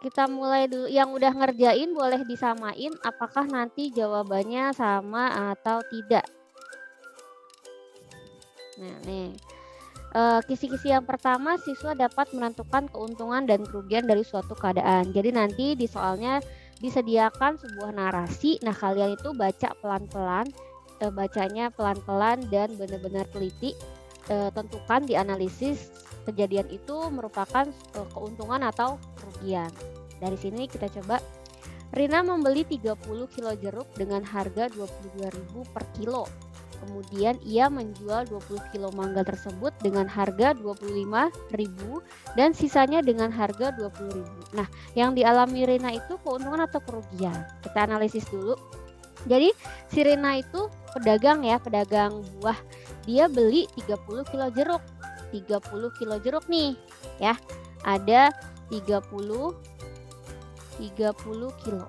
kita mulai dulu. Yang udah ngerjain boleh disamain apakah nanti jawabannya sama atau tidak. Nah, nih. Kisi-kisi yang pertama, siswa dapat menentukan keuntungan dan kerugian dari suatu keadaan. Jadi nanti di soalnya disediakan sebuah narasi. Nah, kalian itu baca pelan-pelan, bacanya pelan-pelan dan benar-benar teliti. Tentukan di analisis kejadian itu merupakan keuntungan atau kerugian. Dari sini kita coba. Rina membeli 30 kilo jeruk dengan harga 22.000 per kilo. Kemudian ia menjual 20 kilo mangga tersebut dengan harga 25.000 dan sisanya dengan harga 20.000. Nah, yang dialami Rina itu keuntungan atau kerugian? Kita analisis dulu. Jadi, si Rina itu pedagang ya, pedagang buah. Dia beli 30 kilo jeruk. 30 kilo jeruk nih, ya. Ada 30 kilo.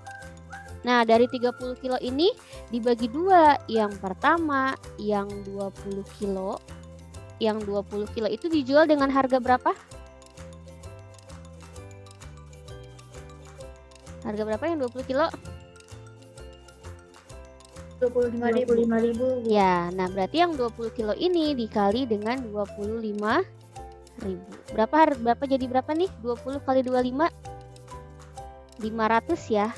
Nah, dari 30 kilo ini dibagi dua. Yang pertama, yang 20 kilo. Yang 20 kilo itu dijual dengan harga berapa? Harga berapa yang 20 kilo? 25.000. Ya, nah berarti yang 20 kilo ini dikali dengan 25.000. Berapa jadi berapa nih? 20 kali 25? 500 ya.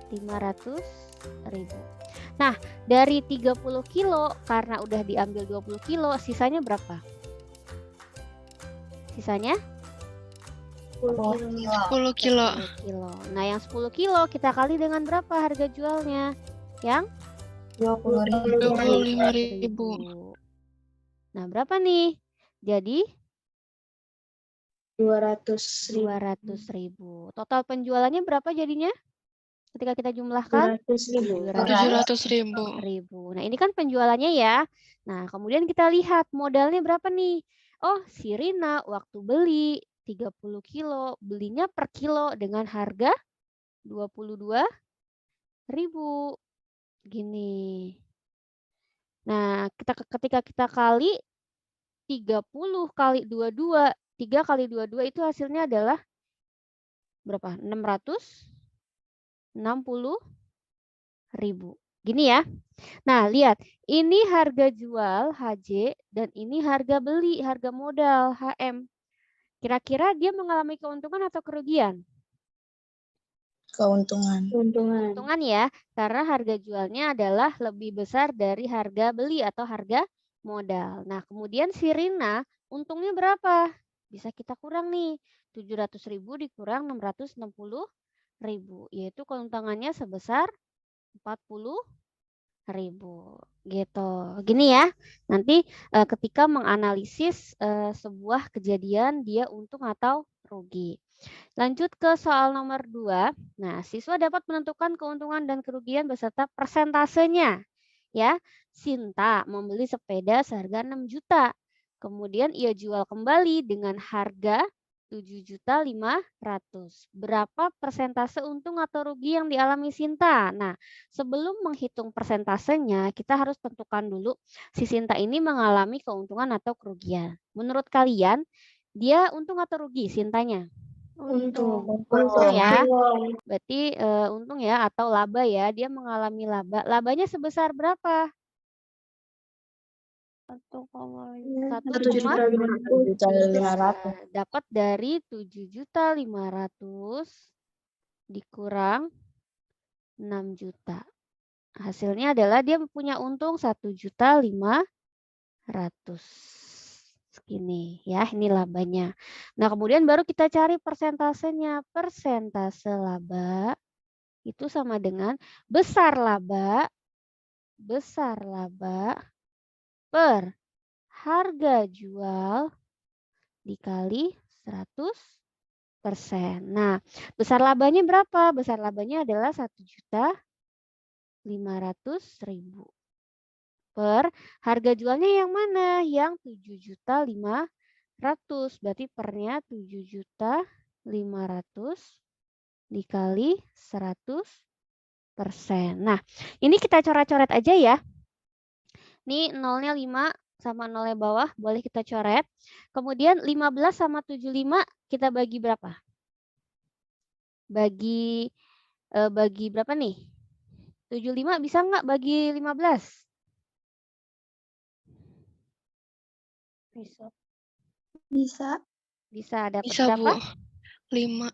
500.000. Nah, dari 30 kilo karena udah diambil 20 kilo, sisanya berapa? Sisanya 10 kilo. 10 kilo. Nah, yang 10 kilo kita kali dengan berapa harga jualnya? Yang 25.000. Nah, berapa nih? Jadi 200.000. Total penjualannya berapa jadinya? Ketika kita jumlahkan 700.000. Nah, ini kan penjualannya ya. Nah, kemudian kita lihat modalnya berapa nih? Oh, si Rina waktu beli 30 kilo, belinya per kilo dengan harga 22.000. Gini. Nah, ketika kita kali 30 kali 22, 3 kali 22 itu hasilnya adalah berapa? 660.000. Gini ya. Nah, lihat. Ini harga jual HJ dan ini harga beli, harga modal HM. Kira-kira dia mengalami keuntungan atau kerugian? Keuntungan. Keuntungan ya, karena harga jualnya adalah lebih besar dari harga beli atau harga modal. Nah, kemudian si Rina untungnya berapa? Bisa kita kurang nih. 700.000 dikurang 660.000, yaitu keuntungannya sebesar 40.000 gitu. Gini ya. Nanti ketika menganalisis sebuah kejadian dia untung atau rugi. Lanjut ke soal nomor 2. Nah, siswa dapat menentukan keuntungan dan kerugian beserta persentasenya. Ya, Sinta membeli sepeda seharga 6 juta. Kemudian ia jual kembali dengan harga 7.500.000. Berapa persentase untung atau rugi yang dialami Sinta? Nah, sebelum menghitung persentasenya, kita harus tentukan dulu si Sinta ini mengalami keuntungan atau kerugian. Menurut kalian, dia untung atau rugi Sintanya? Untung ya. Berarti untung ya atau laba ya. Dia mengalami laba. Labanya sebesar berapa? 1.500.000. Dapat dari 7.500.000 dikurang 6 juta. Hasilnya adalah dia punya untung 1.500.000. Segini ya, ini labanya. Nah, kemudian baru kita cari persentasenya. Persentase laba itu sama dengan besar laba per harga jual dikali 100%. Nah, besar labanya berapa? Besar labanya adalah 1.500.000 per harga jualnya yang mana? Yang 7.500.000. Berarti pernya 7.500.000 dikali 100%. Nah, ini kita coret-coret aja ya. Ini nolnya 5 sama nolnya bawah, boleh kita coret. Kemudian 15 sama 75 kita bagi berapa? Bagi bagi berapa nih? 75 bisa nggak bagi 15? Bisa. Bisa. Dapat Bisa, berapa? Bu. 5.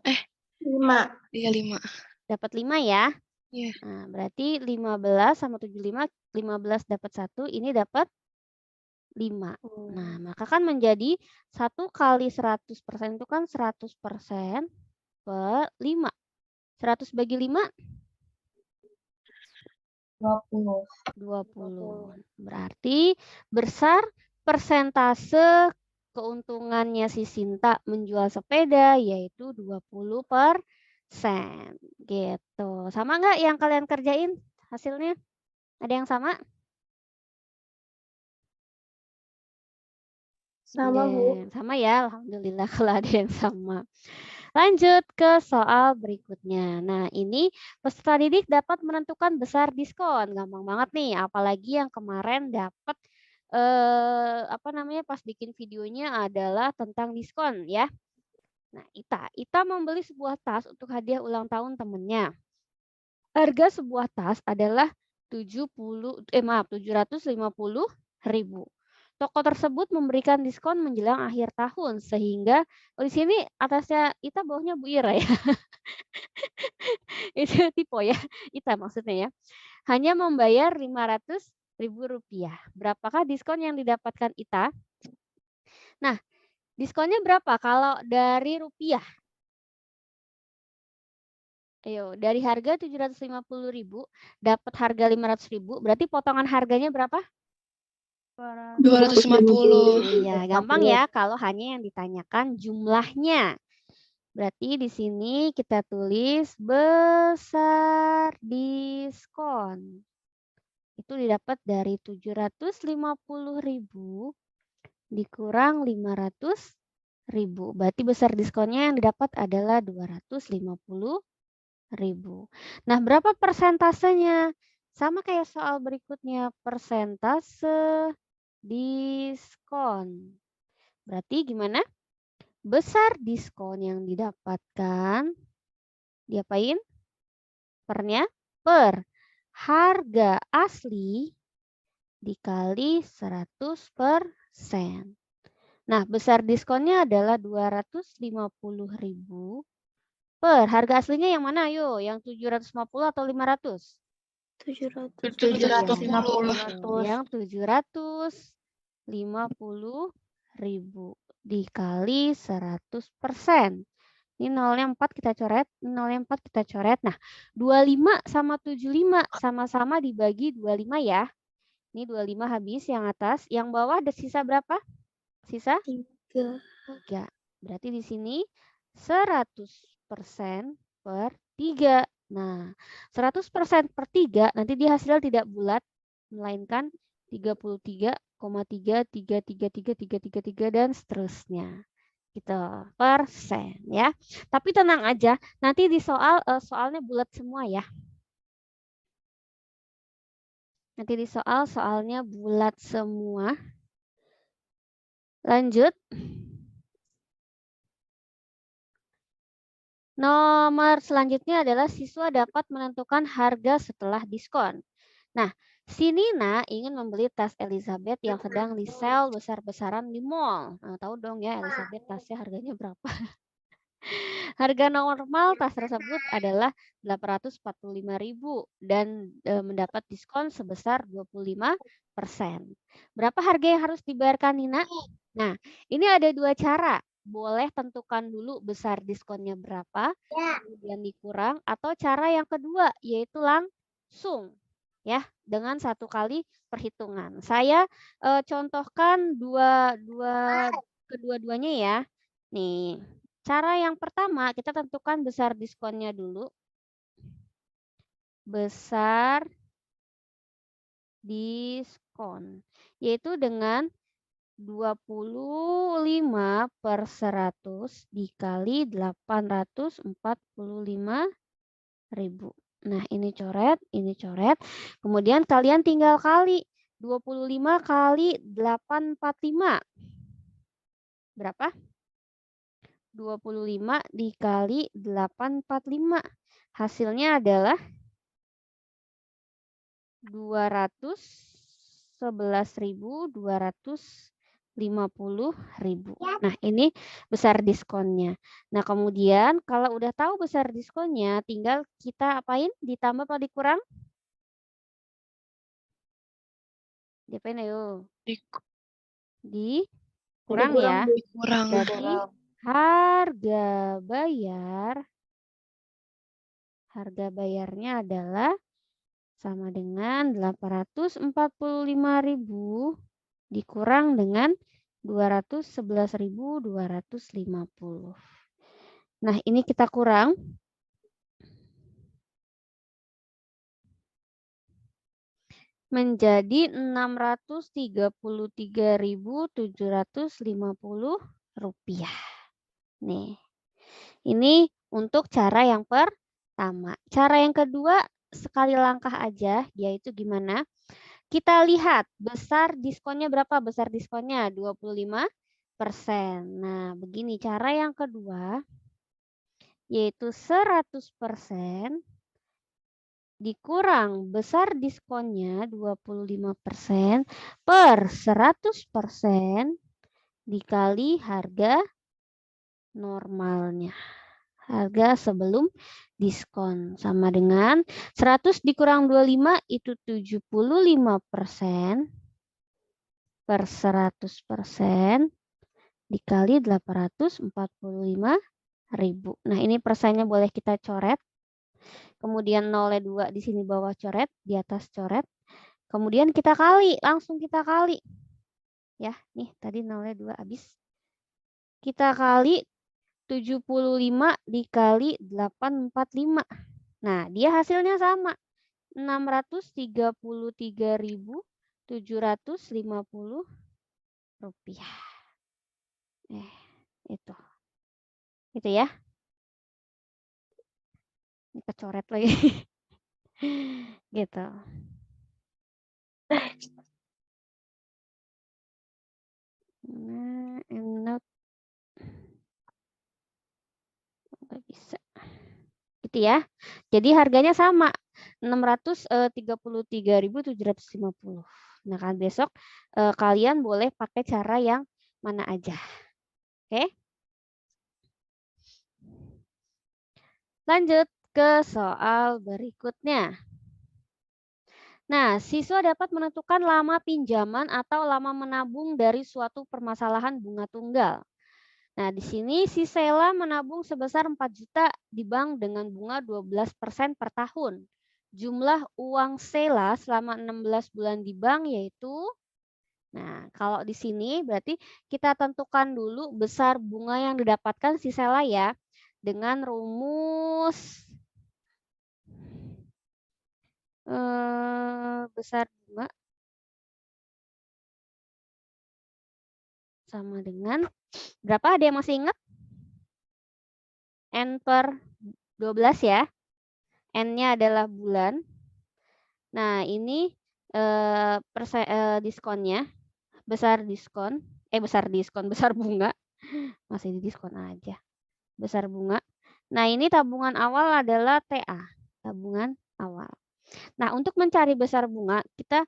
5. Iya 5. Dapat 5 ya. Iya. Nah, berarti 15 sama 75, 15 dapat 1, ini dapat 5. Nah, maka kan menjadi 1 kali 100% itu kan 100% per 5. 100 bagi 5? 20. 20. Berarti besar persentase keuntungannya si Sinta menjual sepeda yaitu 20%. Gitu. Sama nggak yang kalian kerjain hasilnya? Ada yang sama? Sama, Bu. Sama ya, alhamdulillah kalau ada yang sama. Lanjut ke soal berikutnya. Nah, ini peserta didik dapat menentukan besar diskon. Gampang banget nih, apalagi yang kemarin dapat pas bikin videonya adalah tentang diskon ya. Nah, Ita membeli sebuah tas untuk hadiah ulang tahun temennya. Harga sebuah tas adalah 750.000. Toko tersebut memberikan diskon menjelang akhir tahun sehingga di sini atasnya Ita bawahnya Bu Ira ya. Itu tipe ya. Ita maksudnya ya. Hanya membayar Rp500.000. Berapakah diskon yang didapatkan Ita? Nah, diskonnya berapa kalau dari rupiah? Ayo, dari harga 750.000 dapat harga 500.000, berarti potongan harganya berapa? 250. Iya, gampang ya kalau hanya yang ditanyakan jumlahnya. Berarti di sini kita tulis besar diskon. Itu didapat dari 750.000 dikurang 500.000. Berarti besar diskonnya yang didapat adalah 250.000. Nah, berapa persentasenya? Sama kayak soal berikutnya, persentase diskon. Berarti gimana? Besar diskon yang didapatkan, diapain? Pernya per harga asli dikali 100%. Nah, besar diskonnya adalah 250.000 per harga aslinya yang mana? Ayo, yang 750 atau 500? 750. Yang 750.000 dikali 100%. Ini nolnya 4 kita coret, nolnya 4 kita coret. Nah, 25 sama 75 sama-sama dibagi 25 ya. Ini 25 habis yang atas, yang bawah ada sisa berapa? Sisa? 3. Berarti di sini 100% per 3. Nah, 100% per 3 nanti dia hasilnya tidak bulat, melainkan 33,3333333 dan seterusnya. Gitu, persen ya. Tapi tenang aja, nanti di soalnya bulat semua ya. Nanti di soalnya bulat semua. Lanjut. Nomor selanjutnya adalah siswa dapat menentukan harga setelah diskon. Nah, si Nina ingin membeli tas Elizabeth yang sedang di-sale besar-besaran di mall. Nah, tahu dong ya Elizabeth tasnya harganya berapa. Harga normal tas tersebut adalah 845.000 dan mendapat diskon sebesar 25%. Berapa harga yang harus dibayarkan Nina? Nah, ini ada dua cara. Boleh tentukan dulu besar diskonnya berapa, kemudian dikurang, atau cara yang kedua yaitu langsung ya dengan satu kali perhitungan. Saya contohkan kedua-duanya ya. Nih, cara yang pertama kita tentukan besar diskonnya dulu. Besar diskon yaitu dengan 25/100 dikali 845.000. Nah, ini coret. Kemudian kalian tinggal kali 25 kali 845. Berapa? 25 dikali 845. Hasilnya adalah 211.250.000. Nah, ini besar diskonnya. Nah, kemudian kalau udah tahu besar diskonnya, tinggal kita apain? Ditambah apa dikurang? Diapain ayo? Dikurang ya. Dikurang. Berarti harga bayarnya adalah sama dengan 845.000 dikurang dengan 211.250. Nah, ini kita kurang. Menjadi 633.750 rupiah. Nih, ini untuk cara yang pertama. Cara yang kedua, sekali langkah aja, yaitu gimana? Kita lihat besar diskonnya berapa? Besar diskonnya 25%. Nah, begini cara yang kedua, yaitu 100% dikurang besar diskonnya 25% per 100% dikali harga normalnya. Harga sebelum diskon sama dengan 100 dikurang 25 itu 75% per 100% dikali 845.000. Nah, ini persennya boleh kita coret. Kemudian 0,2 di sini bawah coret, di atas coret. Kemudian kita kali, langsung kita kali. Ya, nih tadi 0,2 habis. Kita kali 75 dikali 845. Nah, dia hasilnya sama. 633.750 rupiah. Itu. Itu ya. Ini kecoret lagi. Gitu. Nah, enak. Nggak bisa. Gitu ya. Jadi harganya sama. 633.750. Nah, kan besok kalian boleh pakai cara yang mana aja. Oke? Lanjut ke soal berikutnya. Nah, siswa dapat menentukan lama pinjaman atau lama menabung dari suatu permasalahan bunga tunggal. Nah, di sini si Sela menabung sebesar 4 juta di bank dengan bunga 12% per tahun. Jumlah uang Sela selama 16 bulan di bank yaitu, nah kalau di sini berarti kita tentukan dulu besar bunga yang didapatkan si Sela ya. Dengan rumus besar bunga sama dengan berapa? Ada yang masih ingat? N per 12 ya. N-nya adalah bulan. Nah, ini diskonnya. Besar bunga. Masih di diskon aja. Besar bunga. Nah, ini tabungan awal adalah TA. Tabungan awal. Nah, untuk mencari besar bunga, kita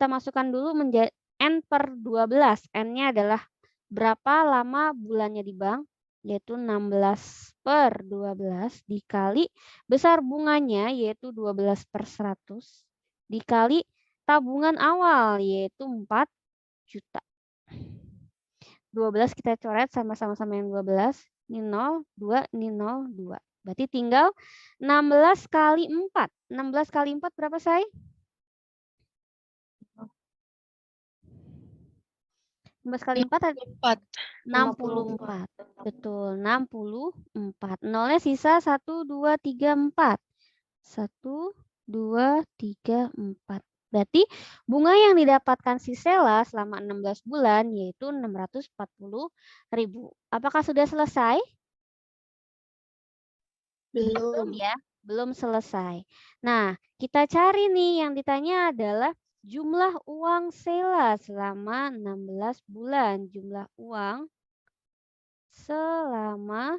masukkan dulu menjadi N per 12. N-nya adalah berapa lama bulannya di bank, yaitu 16 per 12 dikali besar bunganya, yaitu 12 per 100, dikali tabungan awal, yaitu 4 juta. 12 kita coret sama-sama yang 12. Ini 0, 2, ini 0, 2. Berarti tinggal 16 kali 4. 16 kali 4 berapa, Say? 16 kali 4 ada 64. Betul, 64. Nolnya sisa 1, 2, 3, 4. 1, 2, 3, 4. Berarti bunga yang didapatkan si Sela selama 16 bulan yaitu 640.000. Apakah sudah selesai? Belum ya, belum selesai. Nah, kita cari nih yang ditanya adalah jumlah uang Sela selama 16 bulan. Jumlah uang selama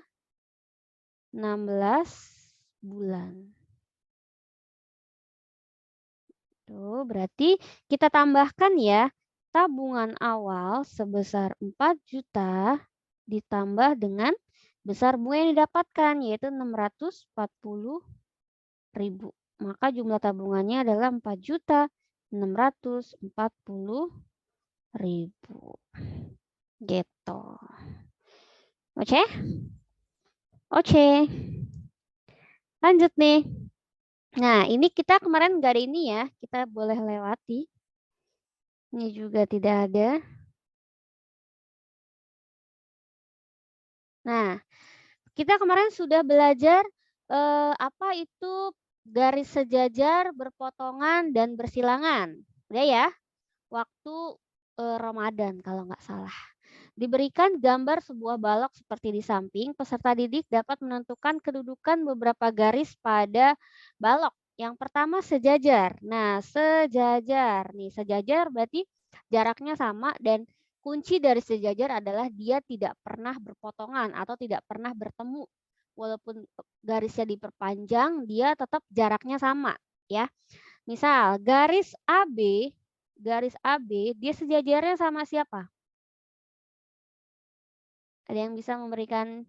16 bulan. Tuh, berarti kita tambahkan ya, tabungan awal sebesar 4 juta ditambah dengan besar bunga yang didapatkan, yaitu 640.000. Maka jumlah tabungannya adalah 4.640.000. Gitu. Oke? Oke. Lanjut nih. Nah, ini kita kemarin nggak ada ini ya. Kita boleh lewati. Ini juga tidak ada. Nah, kita kemarin sudah belajar apa itu garis sejajar, berpotongan, dan bersilangan. Udah ya? Waktu Ramadan kalau nggak salah. Diberikan gambar sebuah balok seperti di samping, peserta didik dapat menentukan kedudukan beberapa garis pada balok. Yang pertama sejajar. Nah, sejajar. Nih, sejajar berarti jaraknya sama dan kunci dari sejajar adalah dia tidak pernah berpotongan atau tidak pernah bertemu. Walaupun garisnya diperpanjang, dia tetap jaraknya sama, ya. Misal, garis AB, dia sejajarnya sama siapa? Ada yang bisa memberikan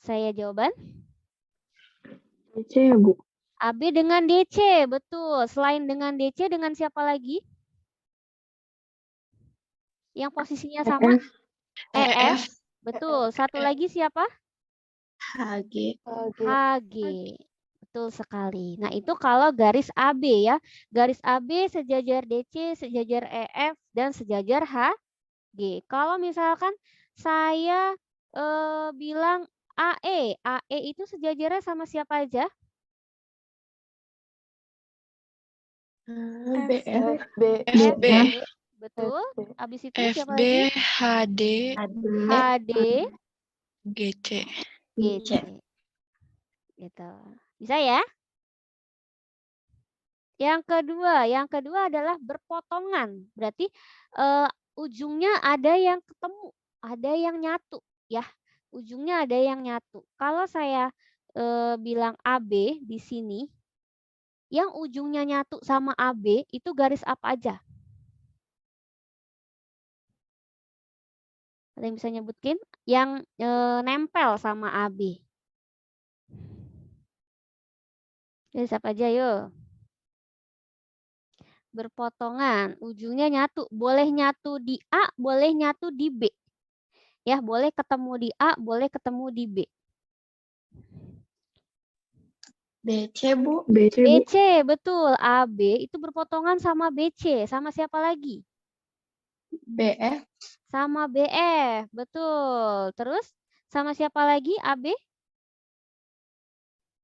saya jawaban? DC ya, Bu? AB dengan DC, betul. Selain dengan DC, dengan siapa lagi? Yang posisinya sama? EF, betul. Satu lagi siapa? HG. HG. Betul sekali. Nah, itu kalau garis AB ya. Garis AB sejajar DC, sejajar EF, dan sejajar HG. Kalau misalkan saya bilang AE. AE itu sejajarnya sama siapa aja? BF. FB, Betul. Habis itu siapa FB, lagi? HD, HD, GC. GC. Gitu. Bisa ya? Yang kedua adalah berpotongan. Berarti ujungnya ada yang ketemu, ada yang nyatu, ya. Ujungnya ada yang nyatu. Kalau saya bilang AB di sini, yang ujungnya nyatu sama AB itu garis apa aja? Ada yang bisa nyebutin? Yang nempel sama AB. Garis apa aja yuk? Berpotongan, ujungnya nyatu. Boleh nyatu di A, boleh nyatu di B. Ya, boleh ketemu di A, boleh ketemu di B. BC, Bu. BC, Bu. BC, betul. AB itu berpotongan sama BC. Sama siapa lagi? BF. Sama BF, betul. Terus sama siapa lagi AB?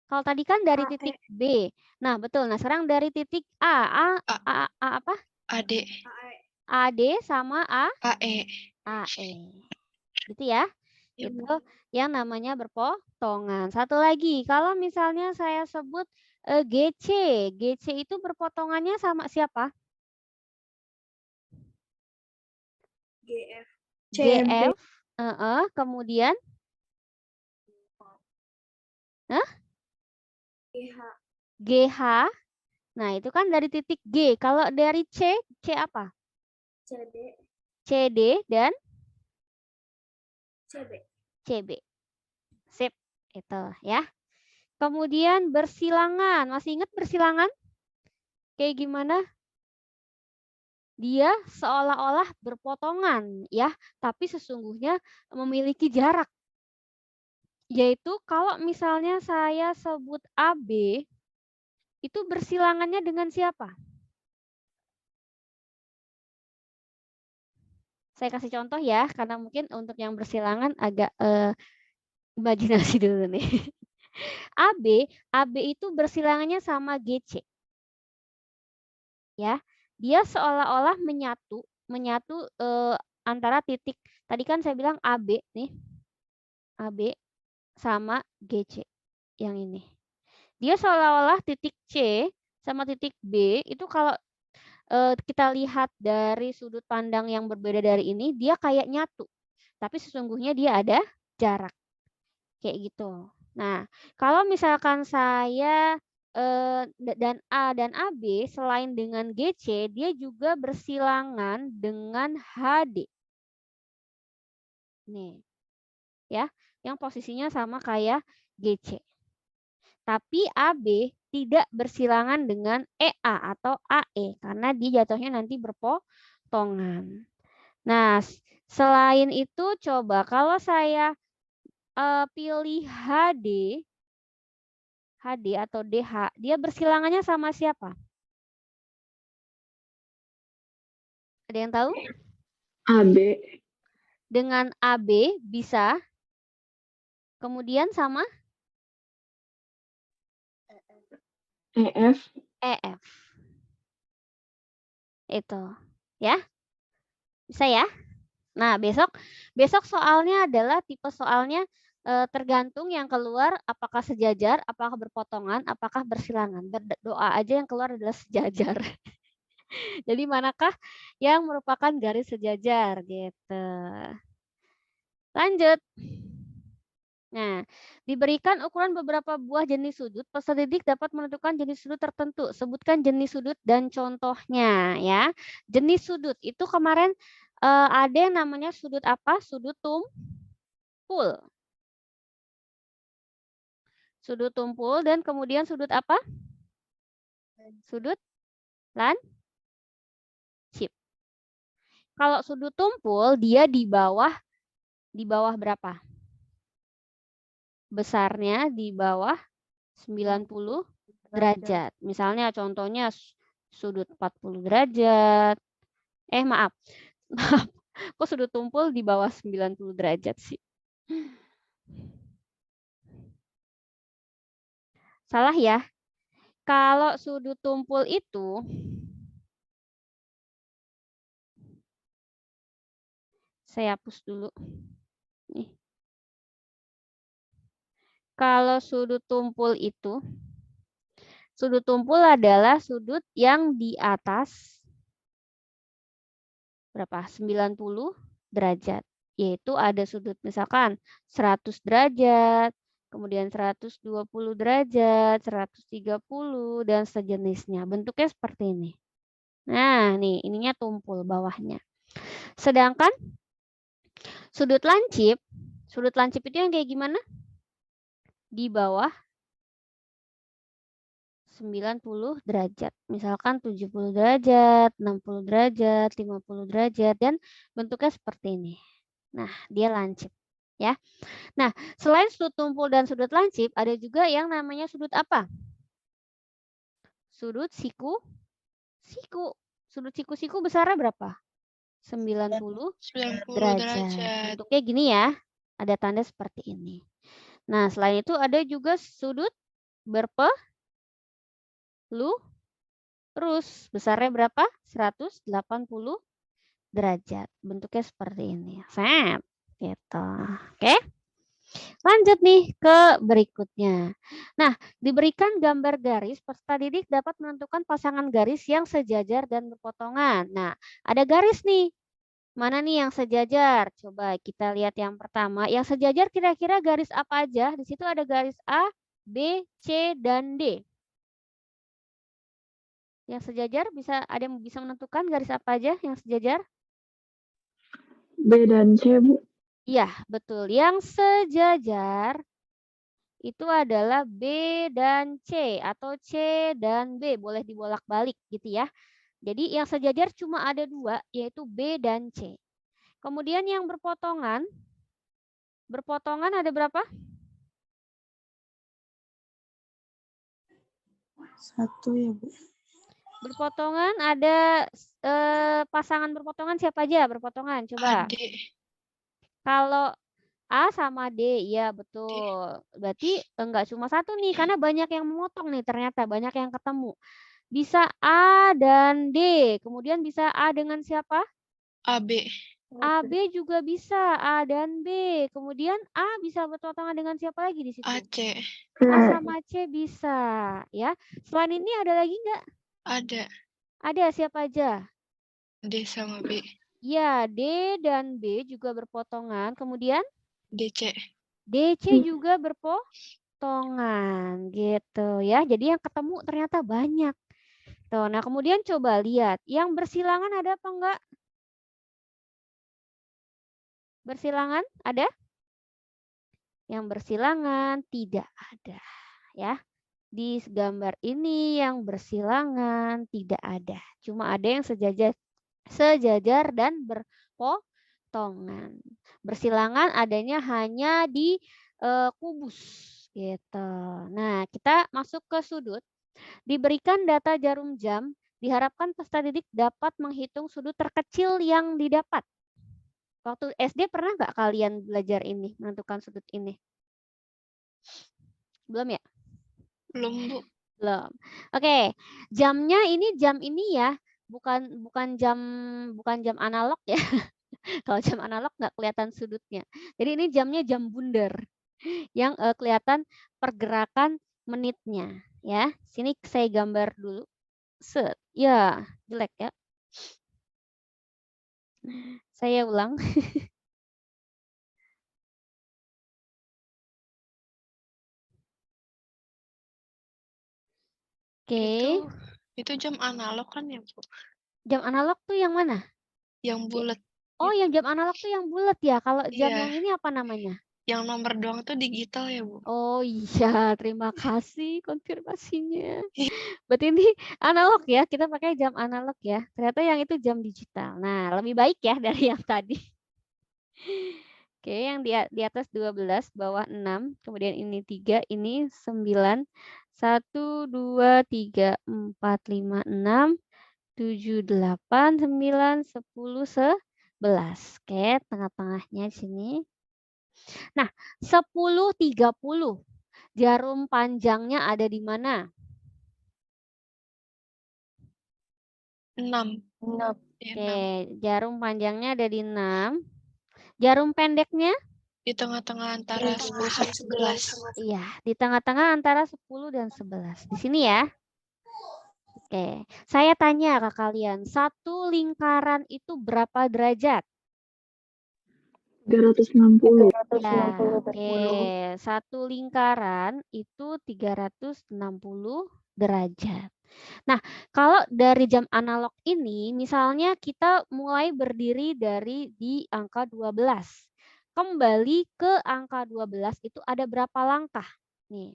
Kalau tadi kan dari titik B. Nah, betul. Nah, sekarang dari titik A apa? AD, AD sama AE. AE. Gitu ya. Itu yang namanya berpotongan. Satu lagi, kalau misalnya saya sebut GC. GC itu berpotongannya sama siapa? GF. GF. Kemudian? GH. Nah, itu kan dari titik G. Kalau dari C apa? CD. CD dan CB. CB. Sip, itu ya. Kemudian bersilangan. Masih ingat bersilangan? Kayak gimana? Dia seolah-olah berpotongan ya, tapi sesungguhnya memiliki jarak. Yaitu kalau misalnya saya sebut AB, itu bersilangannya dengan siapa? Saya kasih contoh ya, karena mungkin untuk yang bersilangan agak imajinasi dulu nih. AB itu bersilangannya sama GC. Ya, dia seolah-olah menyatu antara titik. Tadi kan saya bilang AB nih. AB sama GC yang ini. Dia seolah-olah titik C sama titik B itu kalau kita lihat dari sudut pandang yang berbeda dari ini, dia kayak nyatu. Tapi sesungguhnya dia ada jarak. Kayak gitu. Nah, kalau misalkan saya dan A dan AB selain dengan GC, dia juga bersilangan dengan HD. Nih, ya, yang posisinya sama kayak GC. Tapi AB tidak bersilangan dengan EA atau AE karena dia jatuhnya nanti berpotongan. Nah, selain itu coba kalau saya pilih HD atau DH, dia bersilangannya sama siapa? Ada yang tahu? AB. Dengan AB bisa, kemudian sama EF. EF. Itu, ya. Bisa ya? Nah, besok soalnya adalah tipe soalnya tergantung yang keluar apakah sejajar, apakah berpotongan, apakah bersilangan. Berdoa aja yang keluar adalah sejajar. Jadi manakah yang merupakan garis sejajar gitu. Lanjut. Nah, diberikan ukuran beberapa buah jenis sudut, peserta didik dapat menentukan jenis sudut tertentu. Sebutkan jenis sudut dan contohnya ya. Jenis sudut itu kemarin ada yang namanya sudut apa? Sudut tumpul. Sudut tumpul dan kemudian sudut apa? Sudut lancip. Kalau sudut tumpul dia di bawah berapa? Besarnya di bawah 90 derajat. Misalnya contohnya sudut 40 derajat. Maaf. Maaf. Kok sudut tumpul di bawah 90 derajat sih? Salah ya. Kalau sudut tumpul itu saya hapus dulu. Nih. Kalau sudut tumpul itu, sudut tumpul adalah sudut yang di atas berapa? 90 derajat. Yaitu ada sudut misalkan 100 derajat, kemudian 120 derajat, 130, dan sejenisnya. Bentuknya seperti ini. Nah, nih, ininya tumpul bawahnya. Sedangkan sudut lancip itu yang kayak gimana? Di bawah 90 derajat. Misalkan 70 derajat, 60 derajat, 50 derajat, dan bentuknya seperti ini. Nah, dia lancip. Ya. Nah, selain sudut tumpul dan sudut lancip, ada juga yang namanya sudut apa? Sudut siku. Sudut siku besarnya berapa? 90 derajat. Bentuknya gini ya. Ada tanda seperti ini. Nah, selain itu ada juga sudut berpelurus. Besarnya berapa? 180 derajat. Bentuknya seperti ini. Set. Gitu. Oke. Lanjut nih ke berikutnya. Nah, diberikan gambar garis, peserta didik dapat menentukan pasangan garis yang sejajar dan berpotongan. Nah, ada garis nih. Mana nih yang sejajar? Coba kita lihat yang pertama. Yang sejajar kira-kira garis apa aja? Di situ ada garis A, B, C, dan D. Yang sejajar ada yang bisa menentukan garis apa aja yang sejajar? B dan C, Bu. Iya, betul. Yang sejajar itu adalah B dan C atau C dan B. Boleh dibolak-balik gitu ya. Jadi yang sejajar cuma ada dua, yaitu B dan C. Kemudian yang berpotongan ada berapa? 1 ya, Bu. Berpotongan ada pasangan berpotongan siapa aja berpotongan? Coba. Adik. Kalau A sama D, ya betul. Berarti enggak cuma satu nih, karena banyak yang memotong nih ternyata, banyak yang ketemu. Bisa A dan D, kemudian bisa A dengan siapa? AB. AB juga bisa, A dan B. Kemudian A bisa berpotongan dengan siapa lagi di situ? AC. A sama C bisa, ya. Selain ini ada lagi enggak? Ada. Ada, siapa aja? D sama B. Ya, D dan B juga berpotongan. Kemudian? DC. DC juga berpotongan gitu ya. Jadi yang ketemu ternyata banyak. Tuh, nah kemudian coba lihat, yang bersilangan ada apa enggak? Bersilangan ada? Yang bersilangan tidak ada ya. Di gambar ini yang bersilangan tidak ada. Cuma ada yang sejajar dan berpotongan. Bersilangan adanya hanya di kubus gitu. Nah, kita masuk ke sudut. Diberikan data jarum jam, diharapkan peserta didik dapat menghitung sudut terkecil yang didapat. Waktu SD pernah nggak kalian belajar ini, menentukan sudut ini? Belum ya? Belum, Bu. Belum. Oke, jamnya ini jam ini ya, bukan jam analog ya. Kalau jam analog nggak kelihatan sudutnya. Jadi ini jamnya jam bundar yang kelihatan pergerakan menitnya ya. Sini saya gambar dulu. Set. Ya, jelek ya. Saya ulang. Oke. Itu jam analog kan ya, Bu? Jam analog tuh yang mana? Yang bulat. Oh, yang jam analog tuh yang bulat ya. Kalau jam Iya. yang ini apa namanya? Yang nomor doang tuh digital ya, Bu? Oh iya, terima kasih konfirmasinya. Berarti ini analog ya, kita pakai jam analog ya. Ternyata yang itu jam digital. Nah, lebih baik ya dari yang tadi. Oke, yang di atas 12, bawah 6, kemudian ini 3, ini 9, 1, 2, 3, 4, 5, 6, 7, 8, 9, 10, 11. Oke, tengah-tengahnya di sini. Nah, 10.30. Jarum panjangnya ada di mana? 6. Oke, jarum panjangnya ada di 6. Jarum pendeknya? Di tengah-tengah antara 10 sama 11. Iya, di tengah-tengah antara 10 dan 11. Di sini ya. Oke, saya tanya ke kalian, satu lingkaran itu berapa derajat? 360. Ya, oke. Satu lingkaran itu 360 derajat. Nah, kalau dari jam analog ini, misalnya kita mulai berdiri dari di angka 12. Kembali ke angka 12 itu ada berapa langkah? Nih,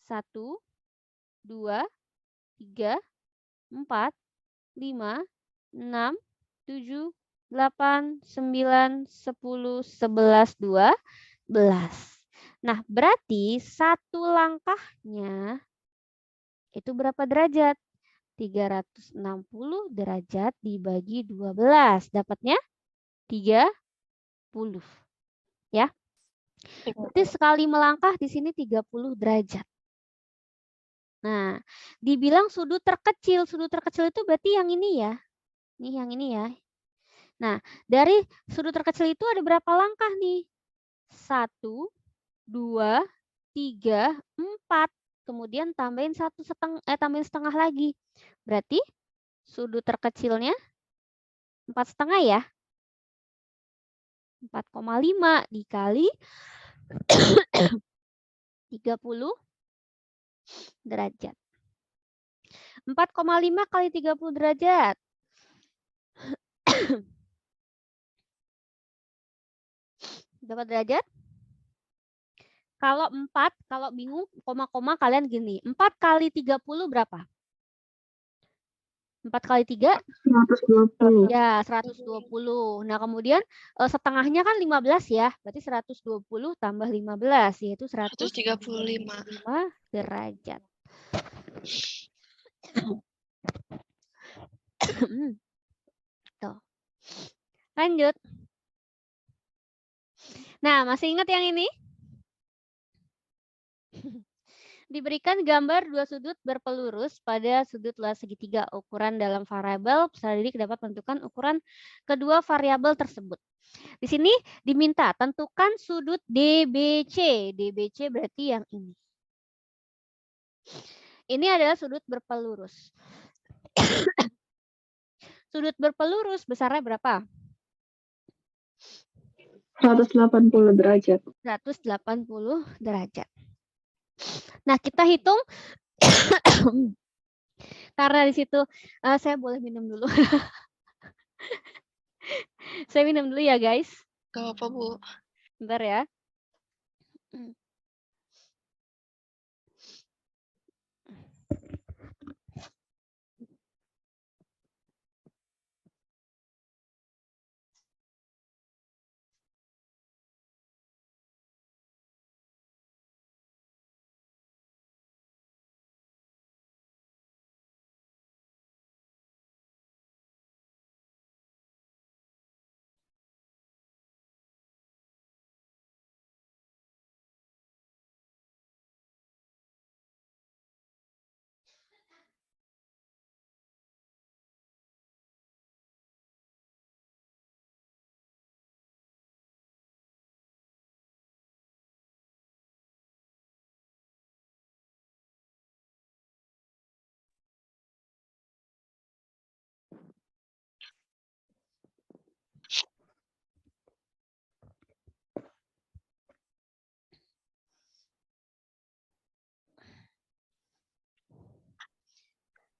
1, 2, 3, 4, 5, 6, 7, 8, 9, 10, 11, 12. Nah, berarti satu langkahnya itu berapa derajat? 360 derajat dibagi 12. Dapatnya 30. Ya. Berarti sekali melangkah di sini 30 derajat. Nah, dibilang sudut terkecil. Sudut terkecil itu berarti yang ini ya. Nih yang ini ya. Nah, dari sudut terkecil itu ada berapa langkah nih? 1, 2, 3, 4. Kemudian tambahin tambahin setengah lagi. Berarti sudut terkecilnya 4,5 ya. 4,5 dikali 30 derajat. 4,5 kali 30 derajat. Berapa derajat? Kalau 4, kalau bingung koma-koma kalian gini. 4 kali 30 berapa? 4 kali 3? 120. Ya, 120. Nah, kemudian setengahnya kan 15 ya. Berarti 120 tambah 15, yaitu 135. 135 derajat. Tuh. Lanjut. Nah, masih ingat yang ini? Diberikan gambar dua sudut berpelurus pada sudut luas segitiga. Ukuran dalam variabel, peserta didik dapat menentukan ukuran kedua variabel tersebut. Di sini diminta tentukan sudut DBC. DBC berarti yang ini. Ini adalah sudut berpelurus. Sudut berpelurus besarnya berapa? 180 derajat. 180 derajat. Nah, kita hitung karena di situ saya boleh minum dulu. Saya minum dulu ya, guys. Gak apa-apa, Bu. Bentar ya.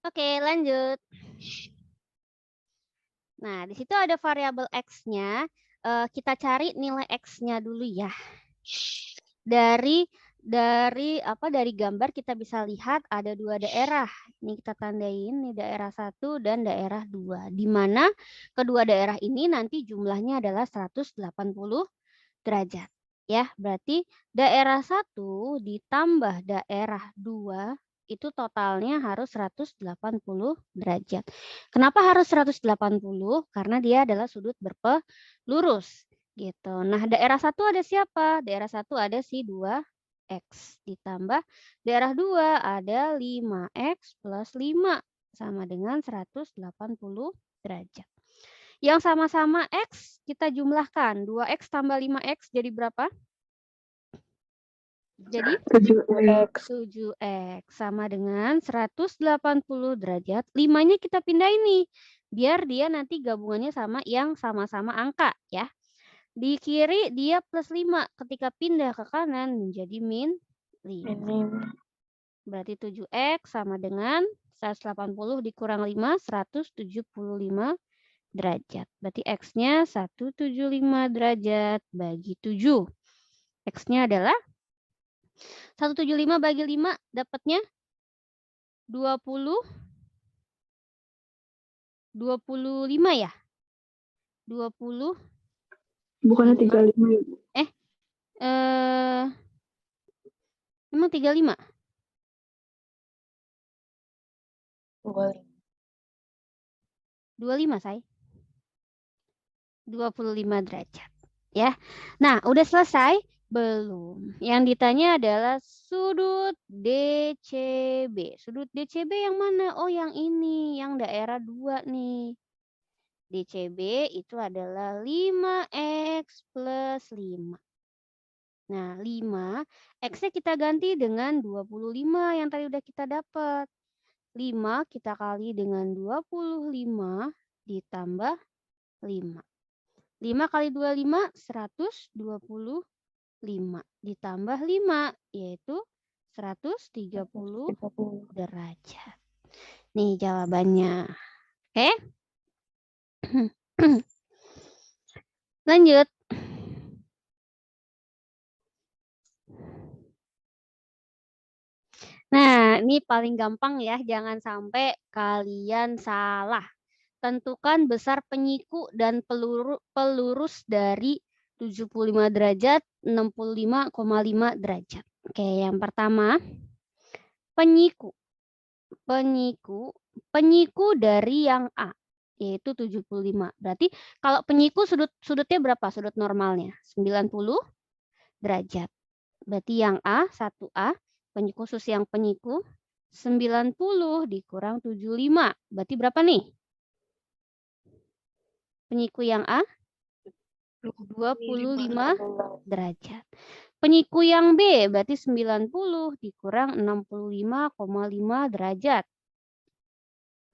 Oke, lanjut. Nah, di situ ada variabel X-nya. Kita cari nilai X-nya dulu ya. Dari gambar kita bisa lihat ada dua daerah. Ini kita tandain, ini daerah 1 dan daerah 2. Di mana kedua daerah ini nanti jumlahnya adalah 180 derajat. Ya, berarti daerah 1 ditambah daerah 2 itu totalnya harus 180 derajat. Kenapa harus 180? Karena dia adalah sudut berpelurus. Gitu. Nah, daerah 1 ada siapa? Daerah 1 ada si 2X. Ditambah daerah 2 ada 5X plus 5. Sama dengan 180 derajat. Yang sama-sama X kita jumlahkan. 2X tambah 5X jadi berapa? Jadi 7X. 7X sama dengan 180 derajat. 5-nya kita pindahin nih. Biar dia nanti gabungannya sama yang sama-sama angka ya. Di kiri dia plus 5. Ketika pindah ke kanan menjadi min 5. Berarti 7X sama dengan 180 dikurang 5, 175 derajat. Berarti X-nya 175 derajat bagi 7. X-nya adalah 175 bagi 5 dapatnya 25 ya? 20. Bukannya 35 ya, Bu? Emang 35? 25, say. 25 derajat. Ya. Nah, udah selesai? Belum. Yang ditanya adalah sudut DCB. Sudut DCB yang mana? Oh, yang ini, yang daerah 2 nih. DCB itu adalah 5X plus 5. Nah, 5, X-nya kita ganti dengan 25 yang tadi udah kita dapat. 5 kita kali dengan 25 ditambah 5. 5 kali 25, 125. Ditambah 5, yaitu 130 derajat. Nih jawabannya. Oke? Lanjut. Nah, ini paling gampang ya. Jangan sampai kalian salah. Tentukan besar penyiku dan pelurus dari 75 derajat, 65,5 derajat. Oke, yang pertama, penyiku. Penyiku dari yang A, yaitu 75. Berarti kalau penyiku sudutnya berapa? Sudut normalnya 90 derajat. Berarti yang A, 1A, penyiku khusus yang penyiku 90 dikurang 75. Berarti berapa nih? Penyiku yang A 25 derajat. Penyiku yang B berarti 90 dikurang 65,5 derajat.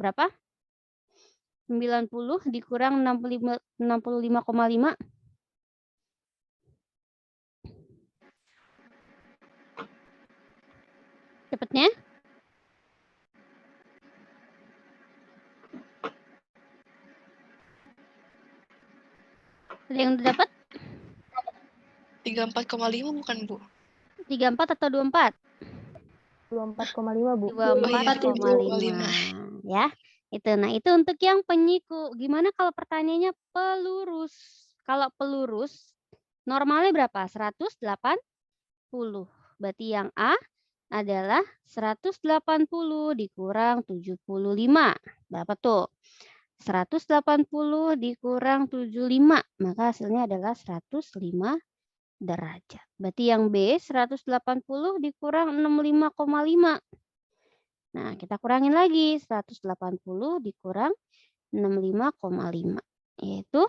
Berapa? 90 dikurang 65,5. Dapatnya? Ada yang udah dapat? 34,5 bukan, Bu? 34 atau 24? 24,5, Bu. 24,5 ya. Itu. Nah, itu untuk yang penyiku. Gimana kalau pertanyaannya pelurus? Kalau pelurus normalnya berapa? 180. Berarti yang A adalah 180 dikurang 75. Berapa tuh? 180 dikurang 75. Maka hasilnya adalah 105 derajat. Berarti yang B 180 dikurang 65,5. Nah, kita kurangin lagi 180 dikurang 65,5 yaitu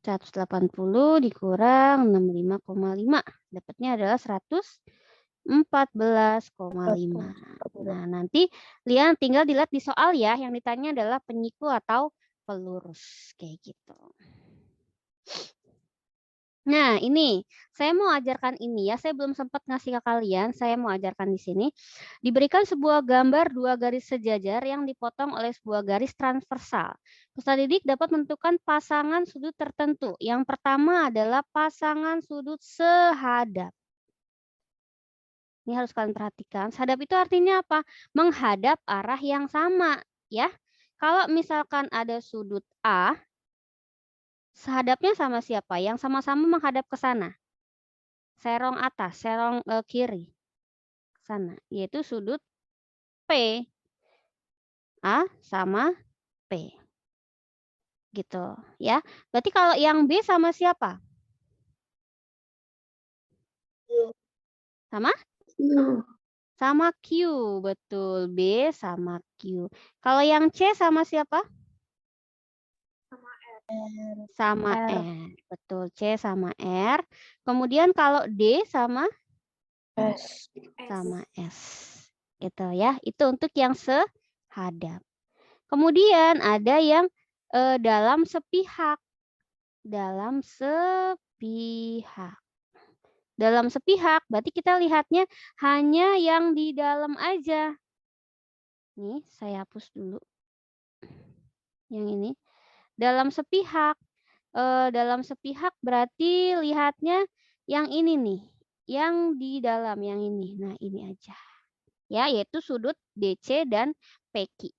180 dikurang 65,5 dapatnya adalah 114,5. Nah, nanti lihat tinggal dilihat di soal ya, yang ditanya adalah penyiku atau pelurus kayak gitu. Nah, ini saya mau ajarkan ini ya. Saya belum sempat ngasih ke kalian. Saya mau ajarkan di sini. Diberikan sebuah gambar dua garis sejajar yang dipotong oleh sebuah garis transversal. Peserta didik dapat menentukan pasangan sudut tertentu. Yang pertama adalah pasangan sudut sehadap. Ini harus kalian perhatikan. Sehadap itu artinya apa? Menghadap arah yang sama, ya. Kalau misalkan ada sudut A, sehadapnya sama siapa? Yang sama-sama menghadap ke sana. Serong atas, serong kiri. Sana, yaitu sudut P. A sama P. Gitu, ya. Berarti kalau yang B sama siapa? Sama? Sama Q, betul. B sama Q. Kalau yang C sama siapa? Sama R. Betul, C sama R. Kemudian kalau D sama S. sama S. Gitu ya. Itu untuk yang sehadap. Kemudian ada yang dalam sepihak. Dalam sepihak. Dalam sepihak, berarti kita lihatnya hanya yang di dalam aja. Nih, saya hapus dulu. Yang ini. Dalam sepihak. Dalam sepihak berarti lihatnya yang ini nih. Yang di dalam, yang ini. Nah, ini aja. Ya, yaitu sudut DC dan PQ.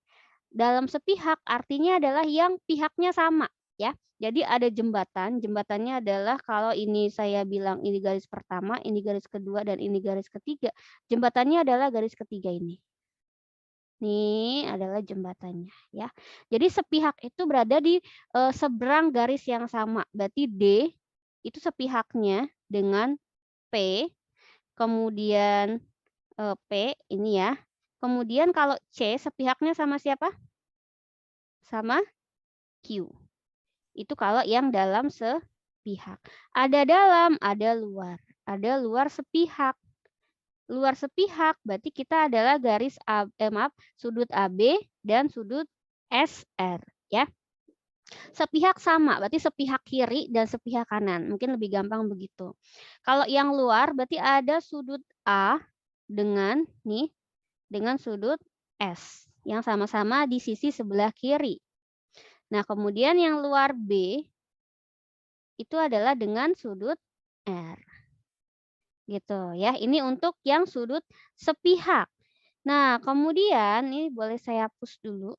Dalam sepihak artinya adalah yang pihaknya sama. Ya, jadi ada jembatan. Jembatannya adalah kalau ini saya bilang ini garis pertama, ini garis kedua, dan ini garis ketiga. Jembatannya adalah garis ketiga ini. Ini adalah jembatannya ya. Jadi sepihak itu berada di seberang garis yang sama. Berarti D itu sepihaknya dengan P. Kemudian P ini ya. Kemudian kalau C sepihaknya sama siapa? Sama Q. Itu kalau yang dalam sepihak. Ada dalam, ada luar. Ada luar sepihak. Luar sepihak berarti kita adalah garis sudut AB dan sudut SR ya. Sepihak sama berarti sepihak kiri dan sepihak kanan. Mungkin lebih gampang begitu. Kalau yang luar berarti ada sudut A dengan sudut S yang sama-sama di sisi sebelah kiri. Nah, kemudian yang luar B itu adalah dengan sudut R. Gitu ya. Ini untuk yang sudut sepihak. Nah, kemudian ini boleh saya hapus dulu.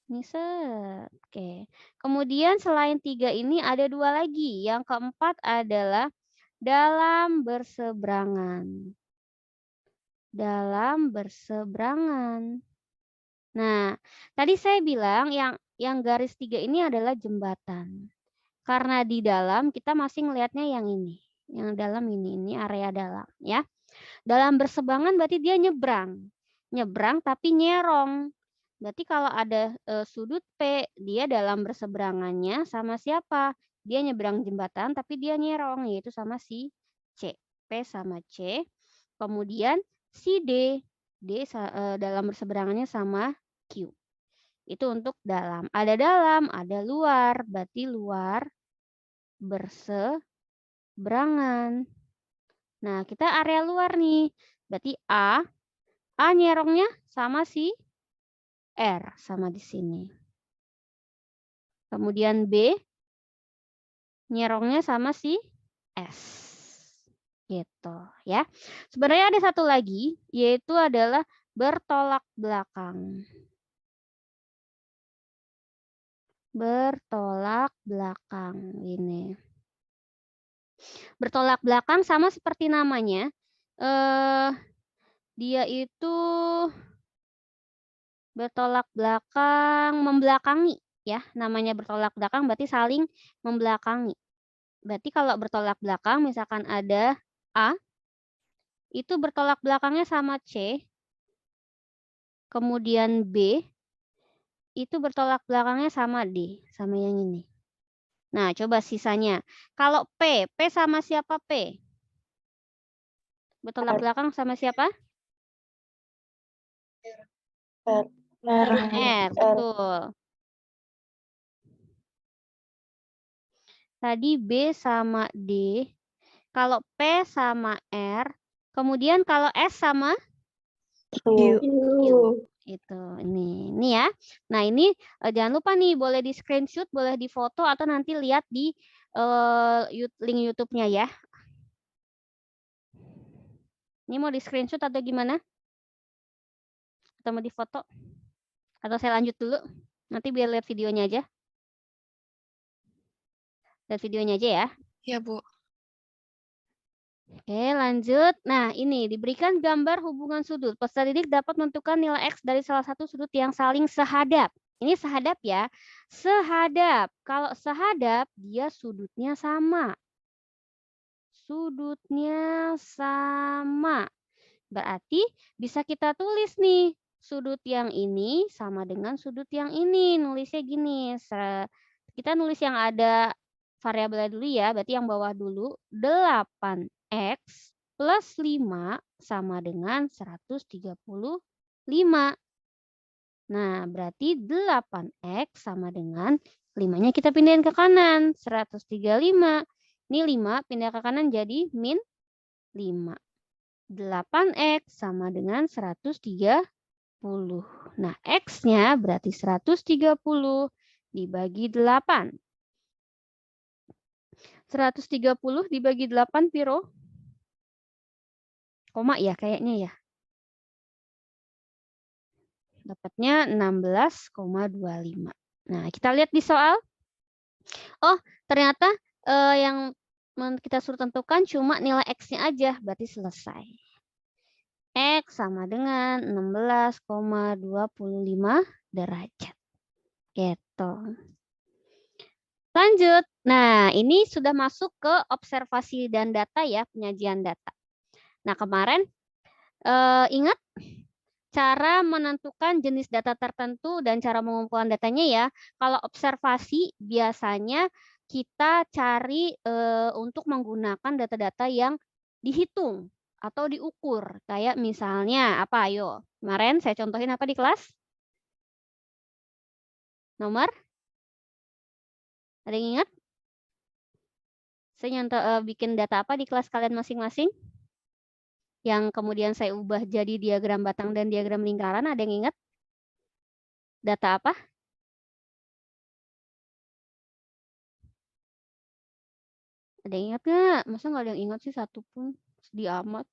Ini set. Oke. Kemudian selain 3 ini ada 2 lagi. Yang keempat adalah dalam berseberangan. Dalam berseberangan. Nah, tadi saya bilang yang garis 3 ini adalah jembatan. Karena di dalam kita masih ngelihatnya yang ini. Yang dalam ini area dalam ya. Dalam berseberangan berarti dia nyebrang. Nyebrang tapi nyerong. Berarti kalau ada sudut P, dia dalam berseberangannya sama siapa? Dia nyebrang jembatan tapi dia nyerong, yaitu sama si C. P sama C. Kemudian si D. D dalam berseberangannya sama Q. Itu untuk dalam. Ada luar. Berarti luar berseberangan. Nah, kita area luar nih. Berarti A nyerongnya sama si R, sama di sini. Kemudian B nyerongnya sama si S. Gitu ya. Sebenarnya ada satu lagi, yaitu adalah bertolak belakang. Bertolak belakang ini. Bertolak belakang sama seperti namanya. Dia itu bertolak belakang, membelakangi ya. Namanya bertolak belakang berarti saling membelakangi. Berarti kalau bertolak belakang misalkan ada A, itu bertolak belakangnya sama C. Kemudian B, itu bertolak belakangnya sama D, sama yang ini. Nah, coba sisanya. Kalau P sama siapa P? Bertolak belakang sama siapa? R, betul. Tadi B sama D. Kalau P sama R. Kemudian kalau S sama Q. Itu ini ya. Nah, ini jangan lupa nih boleh di screenshot, boleh di foto atau nanti lihat di link YouTube-nya ya. Ini mau di screenshot atau gimana? Atau mau di foto? Atau saya lanjut dulu? Nanti biar lihat videonya aja. Lihat videonya aja ya. Ya, Bu. Oke, lanjut. Nah, ini diberikan gambar hubungan sudut. Peserta didik dapat menentukan nilai X dari salah satu sudut yang saling sehadap. Ini sehadap ya. Sehadap. Kalau sehadap, dia sudutnya sama. Sudutnya sama. Berarti bisa kita tulis nih. Sudut yang ini sama dengan sudut yang ini. Nulisnya gini. Kita nulis yang ada variabelnya dulu ya. Berarti yang bawah dulu. 8X plus 5 sama dengan 135. Nah, berarti 8X sama dengan 5-nya kita pindahin ke kanan. 135. Ini 5 pindah ke kanan jadi min 5. 8X sama dengan 130. Nah, X-nya berarti 130 dibagi 8. 130 dibagi 8 piro? Koma ya kayaknya ya. Dapatnya 16,25. Nah, kita lihat di soal. Oh, ternyata yang kita suruh tentukan cuma nilai X-nya aja, berarti selesai. X sama dengan 16,25 derajat. Gitu. Lanjut. Nah, ini sudah masuk ke observasi dan data ya, penyajian data. Nah, kemarin ingat cara menentukan jenis data tertentu dan cara mengumpulkan datanya ya. Kalau observasi biasanya kita cari untuk menggunakan data-data yang dihitung atau diukur. Kayak misalnya apa ayo. Kemarin saya contohin apa di kelas? Nomor? Ada yang ingat? Saya bikin data apa di kelas kalian masing-masing? Yang kemudian saya ubah jadi diagram batang dan diagram lingkaran. Ada yang ingat? Data apa? Ada yang ingat nggak? Masa nggak ada yang ingat sih satu pun? Sedih amat.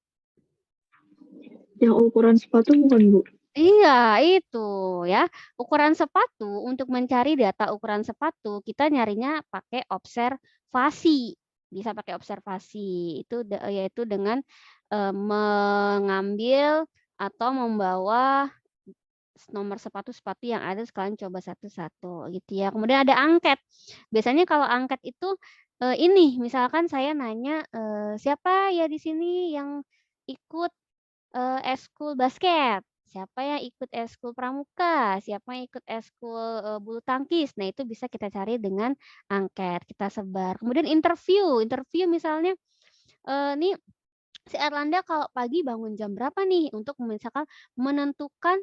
Yang ukuran sepatu bukan, Bu? Iya, itu ya. Ukuran sepatu, untuk mencari data ukuran sepatu, kita nyarinya pakai observasi. Bisa pakai observasi. Itu yaitu dengan mengambil atau membawa nomor sepatu-sepatu yang ada sekalian coba satu-satu gitu ya. Kemudian ada angket. Biasanya kalau angket itu ini misalkan saya nanya siapa ya di sini yang ikut eskul basket, siapa yang ikut eskul pramuka, siapa yang ikut eskul bulu tangkis. Nah, itu bisa kita cari dengan angket, kita sebar. Kemudian interview misalnya nih si Erlanda kalau pagi bangun jam berapa nih untuk misalkan menentukan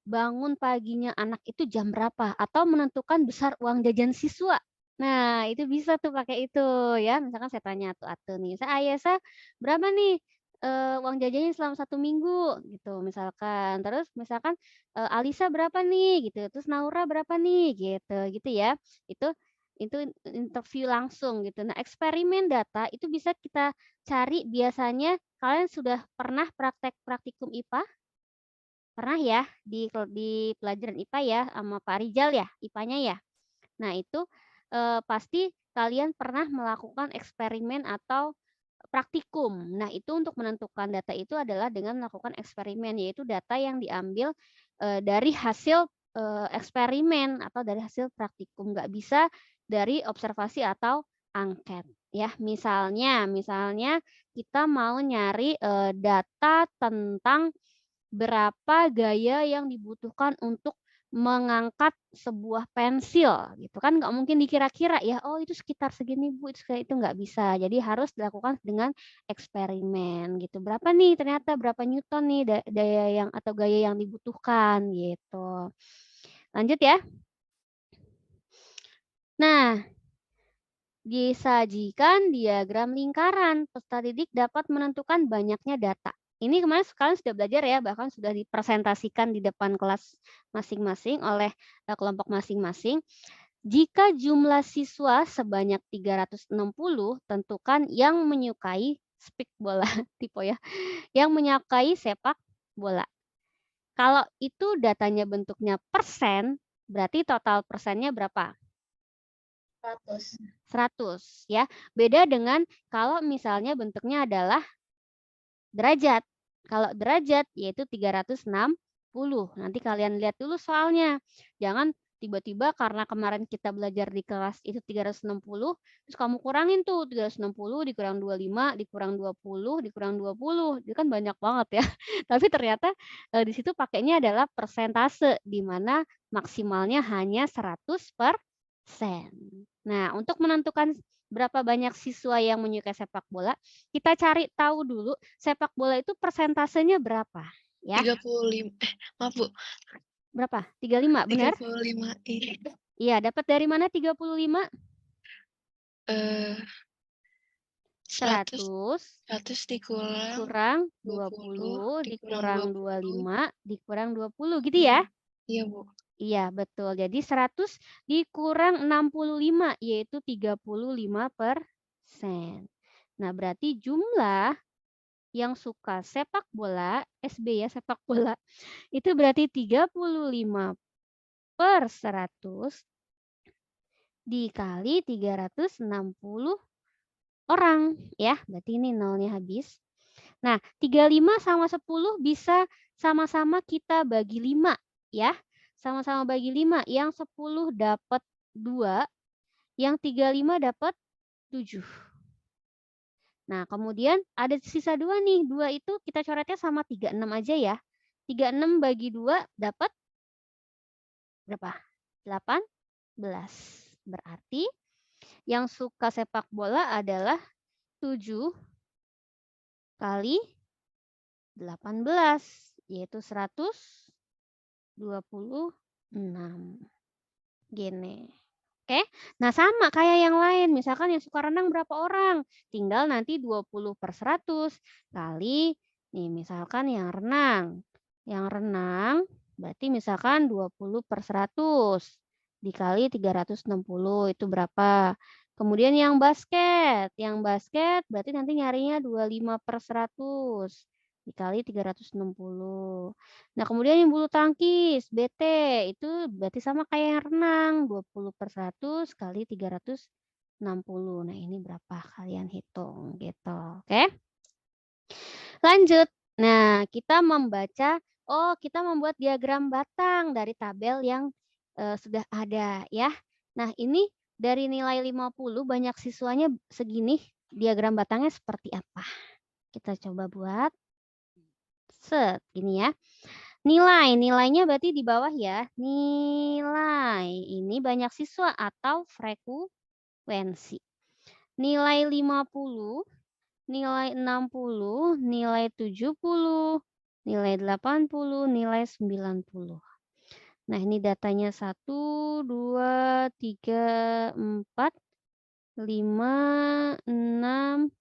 bangun paginya anak itu jam berapa atau menentukan besar uang jajan siswa. Nah, itu bisa tuh pakai itu ya. Misalkan saya tanya tuh Ate nih, Ayesa berapa nih uang jajannya selama 1 minggu gitu misalkan. Terus misalkan Alisa berapa nih gitu. Terus Naura berapa nih gitu gitu ya. Itu itu interview langsung gitu. Nah, eksperimen data itu bisa kita cari biasanya kalian sudah pernah praktek praktikum IPA? Pernah ya di pelajaran IPA ya sama Pak Rijal ya, IPA-nya ya? Nah, itu pasti kalian pernah melakukan eksperimen atau praktikum. Nah, itu untuk menentukan data itu adalah dengan melakukan eksperimen, yaitu data yang diambil dari hasil eksperimen atau dari hasil praktikum. Nggak bisa dari observasi atau angket. Ya, misalnya kita mau nyari data tentang berapa gaya yang dibutuhkan untuk mengangkat sebuah pensil gitu kan nggak mungkin dikira-kira ya oh itu sekitar segini Bu itu nggak bisa jadi harus dilakukan dengan eksperimen gitu berapa nih ternyata berapa newton nih daya yang atau gaya yang dibutuhkan gitu lanjut ya nah disajikan diagram lingkaran peserta didik dapat menentukan banyaknya data ini kemarin kalian sudah belajar ya, bahkan sudah dipresentasikan di depan kelas masing-masing oleh kelompok masing-masing. Jika jumlah siswa sebanyak 360, tentukan yang menyukai speak bola, tipe ya, yang menyukai sepak bola. Kalau itu datanya bentuknya persen, berarti total persennya berapa? 100 ya. Beda dengan kalau misalnya bentuknya adalah derajat. Kalau derajat yaitu 360. Nanti kalian lihat dulu soalnya. Jangan tiba-tiba karena kemarin kita belajar di kelas itu 360, terus kamu kurangin tuh 360 dikurang 25, dikurang 20, dikurang 20. Itu kan banyak banget ya. Tapi ternyata di situ pakainya adalah persentase di mana maksimalnya hanya 100%. Nah, untuk menentukan berapa banyak siswa yang menyukai sepak bola, kita cari tahu dulu sepak bola itu persentasenya berapa ya? 35. Maaf Bu. Berapa? 35, benar? 35. Iya, dapat dari mana 35? 100 dikurang dikurang 20 dikurang dikurang 25 dikurang 20 gitu ya? Iya, Bu. Iya, betul. Jadi 100 dikurang 65 yaitu 35%. Nah, berarti jumlah yang suka sepak bola, SB ya sepak bola, itu berarti 35/100 dikali 360 orang ya. Berarti ini nolnya habis. Nah, 35 sama 10 bisa sama-sama kita bagi 5 ya. Sama-sama bagi 5. Yang 10 dapat 2, yang 35 dapat 7. Nah, kemudian ada sisa 2 nih. 2 itu kita coretnya sama 36 aja ya. 36 bagi 2 dapat berapa? 18. Berarti yang suka sepak bola adalah 7 kali 18, yaitu 126. Gini. Oke, nah sama kayak yang lain. Misalkan yang suka renang berapa orang? Tinggal nanti 20/100 kali, nih misalkan yang renang. Yang renang berarti misalkan 20/100 dikali 360 itu berapa? Kemudian yang basket berarti nanti nyarinya 25/100 dikali 360. Nah, kemudian yang bulu tangkis, BT, itu berarti sama kayak yang renang, 20/100 kali 360. Nah, ini berapa kalian hitung gitu, oke? Lanjut. Nah, kita membuat diagram batang dari tabel yang sudah ada ya. Nah, ini dari nilai 50 banyak siswanya segini, diagram batangnya seperti apa? Kita coba buat. Gini ya. Nilainya berarti di bawah ya. Nilai ini banyak siswa atau frekuensi. Nilai 50, nilai 60, nilai 70, nilai 80, nilai 90. Nah, ini datanya 1, 2, 3, 4, 5, 6,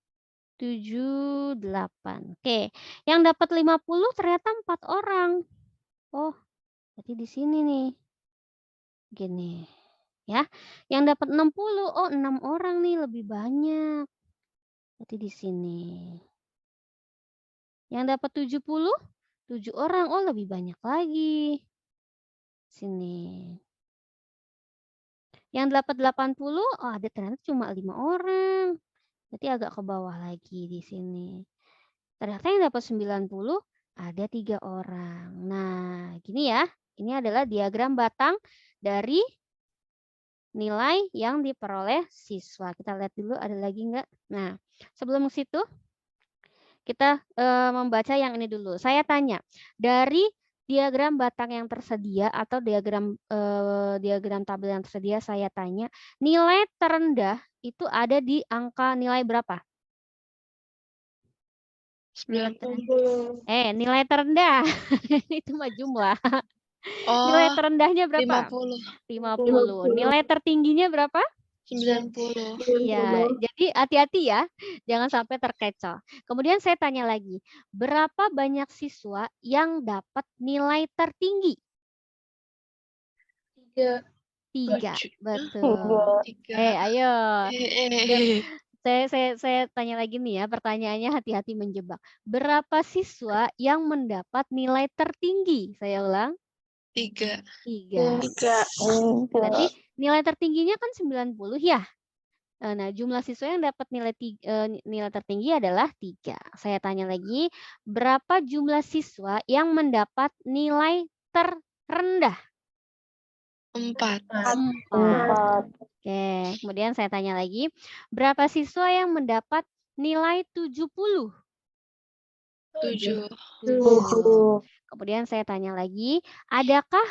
7, 8. Oke, yang dapat 50 ternyata 4 orang. Oh, berarti di sini nih. Gini, ya. Yang dapat 60, oh 6 orang nih, lebih banyak. Berarti di sini. Yang dapat 70, 7 orang, oh lebih banyak lagi. Sini. Yang dapat 80, oh ada ternyata cuma 5 orang. Berarti agak ke bawah lagi di sini. Ternyata yang dapat 90 ada 3 orang. Nah, gini ya. Ini adalah diagram batang dari nilai yang diperoleh siswa. Kita lihat dulu ada lagi enggak. Nah, sebelum ke situ kita membaca yang ini dulu. Saya tanya, dari diagram batang yang tersedia atau diagram tabel yang tersedia, saya tanya, nilai terendah itu ada di angka nilai berapa? 90. Nilai terendah. Itu mah jumlah. Nilai Oh, terendahnya berapa? 50. 50. Nilai tertingginya berapa? 90. Iya, jadi hati-hati ya, jangan sampai terkecoh. Kemudian saya tanya lagi, berapa banyak siswa yang dapat nilai tertinggi? 3. 3, betul. 3. Ayo. Eh. Saya tanya lagi nih ya, pertanyaannya hati-hati menjebak. Berapa siswa yang mendapat nilai tertinggi? Saya ulang. 3. 3. Berarti nilai tertingginya kan 90 ya. Nah, jumlah siswa yang dapat nilai tertinggi adalah 3. Saya tanya lagi, berapa jumlah siswa yang mendapat nilai terendah? 4. 4. Oke, kemudian saya tanya lagi, berapa siswa yang mendapat nilai 70? 7. 7. Kemudian saya tanya lagi, adakah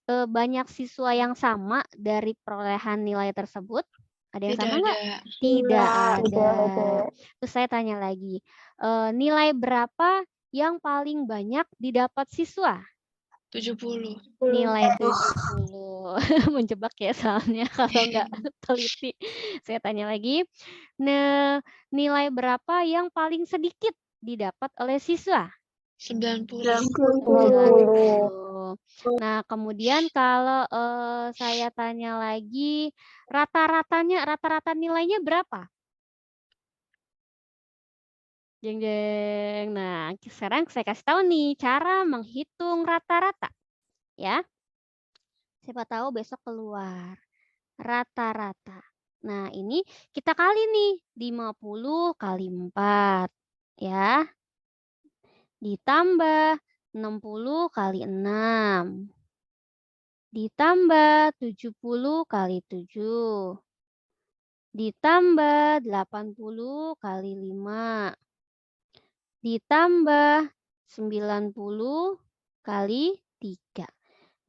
banyak siswa yang sama dari perolehan nilai tersebut? Ada yang Tidak sama nggak? ada. Tidak ada. Terus saya tanya lagi, nilai berapa yang paling banyak didapat siswa? 70. Nilai 70. Menjebak ya soalnya kalau nggak teliti. Saya tanya lagi, nilai berapa yang paling sedikit didapat oleh siswa? 90. 90. Nah, kemudian kalau saya tanya lagi, rata-rata nilainya berapa? Jeng jeng. Nah, sekarang saya kasih tahu nih cara menghitung rata-rata. Ya. Siapa tahu besok keluar. Rata-rata. Nah, ini kita kali nih 50 kali 4. Ya. Ditambah 60 kali 6. Ditambah 70 kali 7. Ditambah 80 kali 5. Ditambah 90 kali 3.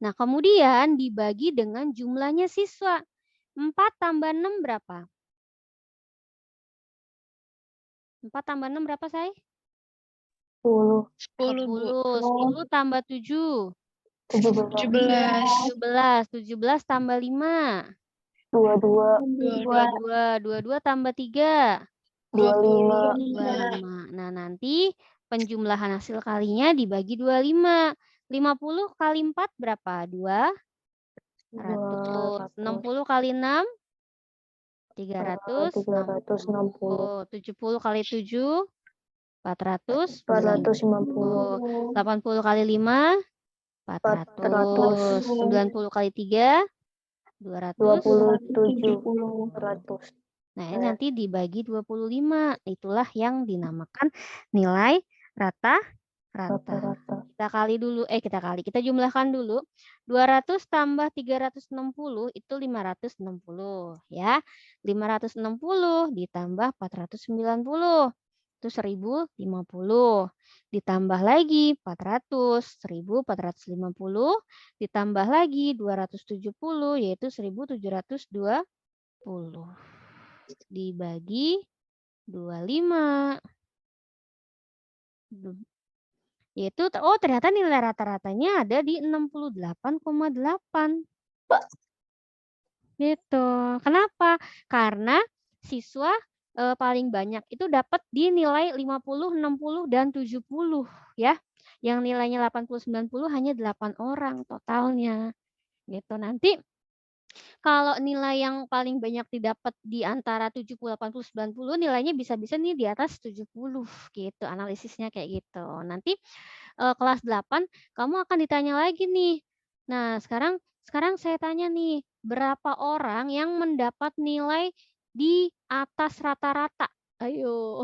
Nah, kemudian dibagi dengan jumlahnya siswa. 4 tambah 6 berapa? 4 tambah 6 berapa, Say? 10. 10, Bu. 10 tambah 7. 17. 17 tambah 5. 22. 22 tambah 3. 25. 25. Nah, nanti penjumlahan hasil kalinya dibagi 25. 50 kali 4 berapa? 200. 60 kali 6? 300. 360. 70 kali 7? 400. 450. 80 kali 5? 400. 90 kali 3? 200. 27. Nah, ini nanti dibagi 25. Itulah yang dinamakan nilai rata-rata. Kita jumlahkan dulu. 200 tambah 360 itu 560 ya. 560 ditambah 490 itu 1050. Ditambah lagi 400, 1450 ditambah lagi 270 yaitu 1720. Dibagi 25. Yaitu ternyata nilai rata-ratanya ada di 68,8. Gitu. Kenapa? Karena siswa paling banyak itu dapat di nilai 50, 60 dan 70 ya. Yang nilainya 80, 90 hanya 8 orang totalnya. Gitu. Nanti kalau nilai yang paling banyak didapat di antara 70, 80, 90 nilainya bisa-bisa nih di atas 70 gitu. Analisisnya kayak gitu. Nanti kelas 8 kamu akan ditanya lagi nih. Nah, sekarang saya tanya nih, berapa orang yang mendapat nilai di atas rata-rata? Ayo.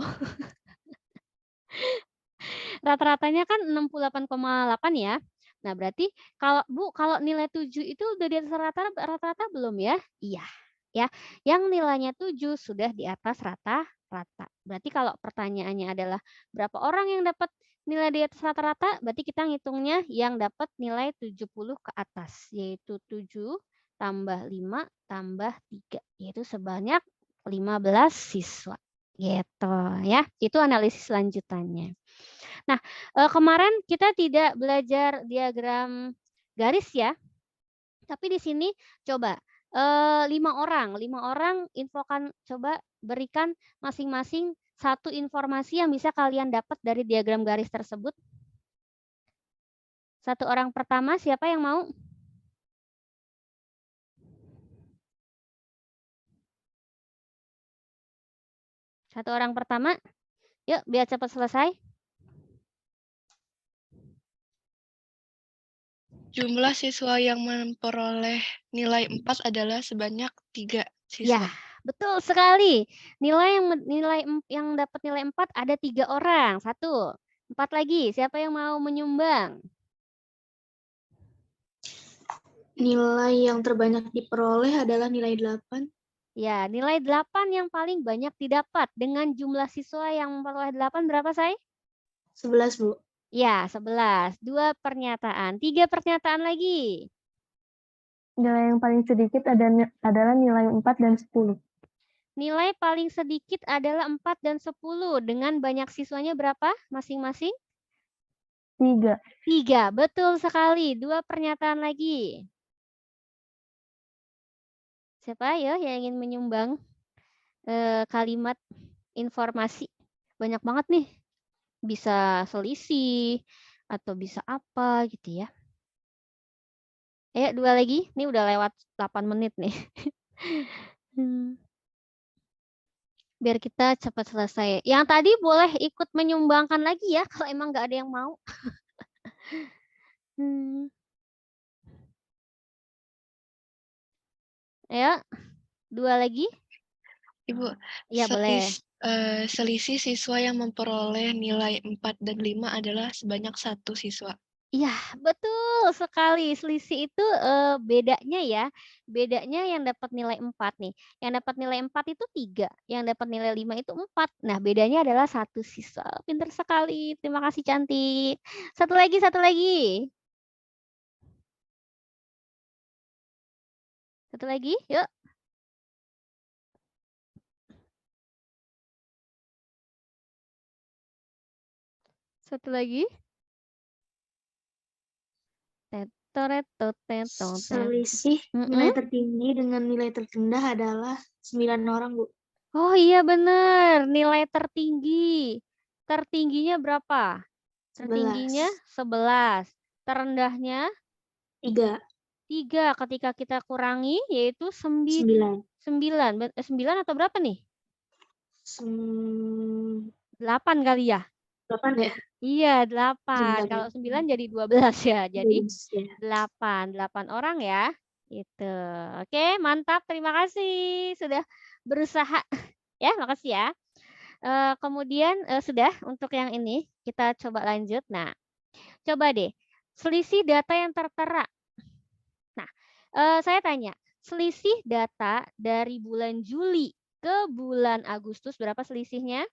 Rata-ratanya kan 68,8 ya. Nah, berarti kalau Bu, kalau nilai 7 itu udah di atas rata-rata belum ya? Iya. Ya, yang nilainya 7 sudah di atas rata-rata. Berarti kalau pertanyaannya adalah berapa orang yang dapat nilai di atas rata-rata, berarti kita ngitungnya yang dapat nilai 70 ke atas, yaitu 7 tambah 5 tambah 3, yaitu sebanyak 15 siswa. Gitu ya. Itu analisis lanjutannya. Nah, kemarin kita tidak belajar diagram garis ya. Tapi di sini coba 5 orang infokan, coba berikan masing-masing satu informasi yang bisa kalian dapat dari diagram garis tersebut. Satu orang pertama, siapa yang mau? Satu orang pertama. Yuk, biar cepat selesai. Jumlah siswa yang memperoleh nilai 4 adalah sebanyak 3 Ya, siswa. betul sekali. Nilai yang dapat nilai 4 ada 3 orang. 1. 4 lagi. Siapa yang mau menyumbang? Nilai yang terbanyak diperoleh adalah nilai 8. Ya, nilai 8 yang paling banyak didapat dengan jumlah siswa yang memperoleh 8 berapa, Say? 11, Bu. Ya, 11. 2 pernyataan. 3 pernyataan lagi. Nilai yang paling sedikit adalah nilai 4 dan 10. Nilai paling sedikit adalah 4 dan 10. Dengan banyak siswanya berapa masing-masing? 3. 3. Betul sekali. 2 pernyataan lagi. Siapa ya yang ingin menyumbang kalimat informasi? Banyak banget nih. Bisa selisih atau bisa apa gitu ya. Ayo 2 lagi. Ini udah lewat 8 menit nih. Biar kita cepat selesai. Yang tadi boleh ikut menyumbangkan lagi ya kalau emang nggak ada yang mau. Ayo, 2 lagi. Ibu, Iya boleh. selisih siswa yang memperoleh nilai 4 dan 5 adalah sebanyak 1 siswa. Iya, betul sekali. Selisih itu bedanya ya. Bedanya yang dapat nilai 4 nih. Yang dapat nilai 4 itu 3. Yang dapat nilai 5 itu 4. Nah, bedanya adalah 1 siswa. Pinter sekali. Terima kasih cantik. Satu lagi, satu lagi. Satu lagi, yuk. Satu lagi. Selisih nilai tertinggi dengan nilai terendah adalah 9 orang, Bu. Oh iya benar, nilai tertinggi. Tertingginya berapa? Tertingginya 11. Terendahnya 3. 3. Ketika kita kurangi yaitu 9. 9 atau berapa nih? 8 kali ya? 8 ya? Iya, 8. Kalau 9 jadi 12 ya. Jadi 8 orang ya. Itu. Oke, mantap. Terima kasih sudah berusaha. Ya, makasih ya. Kemudian sudah untuk yang ini kita coba lanjut. Nah, coba deh selisih data yang tertera. Nah, saya tanya, selisih data dari bulan Juli ke bulan Agustus berapa selisihnya?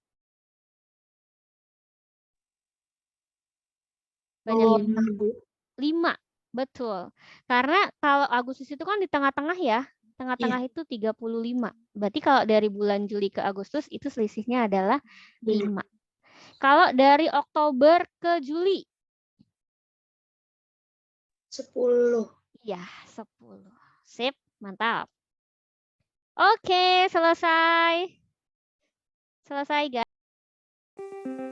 Banyak. 5, betul. Karena kalau Agustus itu kan di tengah-tengah ya. Tengah-tengah itu 35. Berarti kalau dari bulan Juli ke Agustus itu selisihnya adalah 5. Kalau dari Oktober ke Juli 10. Iya, 10. Sip, mantap. Oke, selesai. Selesai, guys.